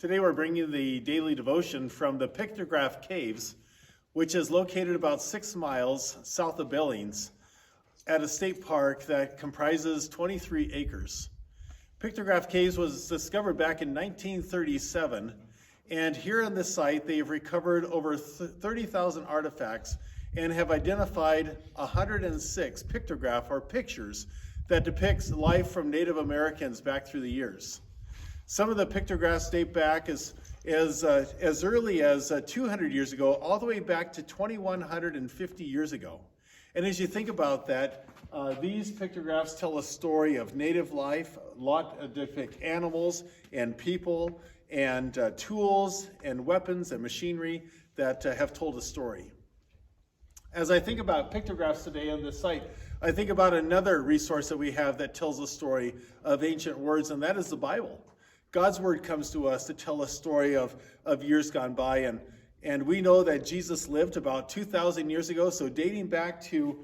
Today we're bringing the daily devotion from the Pictograph Caves, which is located about 6 miles south of Billings at a state park that comprises 23 acres. Pictograph Caves was discovered back in 1937, and here on this site they've recovered over 30,000 artifacts and have identified 106 pictograph or pictures that depicts life from Native Americans back through the years. Some of the pictographs date back as early as 200 years ago, all the way back to 2,150 years ago. And as you think about that, these pictographs tell a story of native life, a lot depict animals and people and tools and weapons and machinery that have told a story. As I think about pictographs today on this site, I think about another resource that we have that tells a story of ancient words, and that is the Bible. God's word comes to us to tell a story of years gone by, and we know that Jesus lived about 2,000 years ago, so dating back to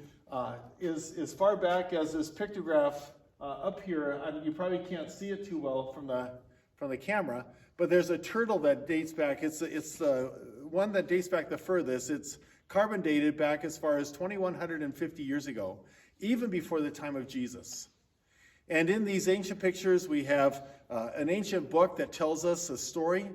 as far back as this pictograph up here. You probably can't see it too well from the camera, but there's a turtle that dates back. It's the one that dates back the furthest. It's carbon dated back as far as 2,150 years ago, even before the time of Jesus. And in these ancient pictures, we have an ancient book that tells us a story,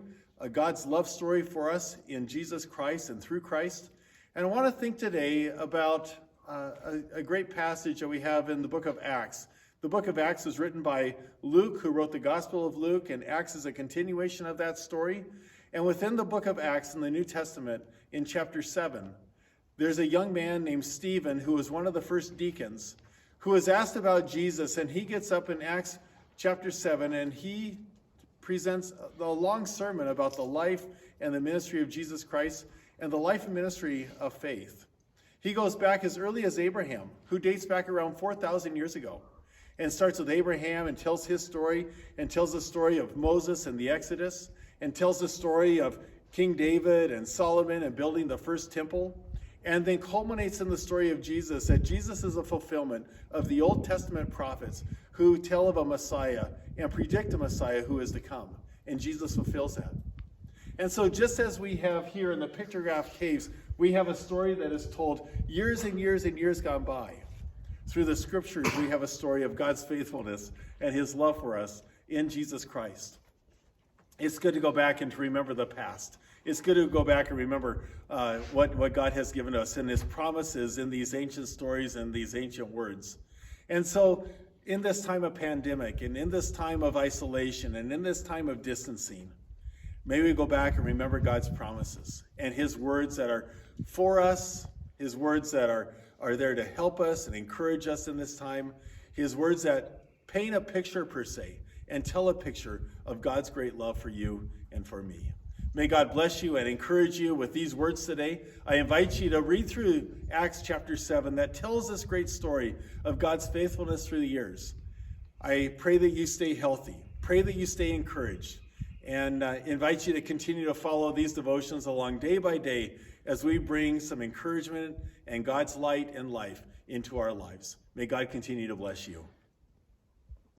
God's love story for us in Jesus Christ and through Christ. And I want to think today about a great passage that we have in the book of Acts. The book of Acts was written by Luke, who wrote the Gospel of Luke, and Acts is a continuation of that story. And within the book of Acts in the New Testament, in chapter 7, there's a young man named Stephen who was one of the first deacons, who was asked about Jesus, and he gets up in Acts chapter 7 and he presents a long sermon about the life and the ministry of Jesus Christ and the life and ministry of faith. He goes back as early as Abraham, who dates back around 4,000 years ago, and starts with Abraham and tells his story and tells the story of Moses and the Exodus and tells the story of King David and Solomon and building the first temple. And then culminates in the story of Jesus, that Jesus is a fulfillment of the Old Testament prophets who tell of a Messiah and predict a Messiah who is to come. And Jesus fulfills that. And so just as we have here in the Pictograph Caves, we have a story that is told years and years and years gone by. Through the scriptures, we have a story of God's faithfulness and his love for us in Jesus Christ. It's good to go back and to remember the past. It's good to go back and remember what God has given us and his promises in these ancient stories and these ancient words. And so in this time of pandemic and in this time of isolation and in this time of distancing, may we go back and remember God's promises and his words that are for us, his words that are there to help us and encourage us in this time, his words that paint a picture per se and tell a picture of God's great love for you and for me. May God bless you and encourage you with these words today. I invite you to read through Acts chapter 7 that tells this great story of God's faithfulness through the years. I pray that you stay healthy. Pray that you stay encouraged. And invite you to continue to follow these devotions along day by day as we bring some encouragement and God's light and life into our lives. May God continue to bless you.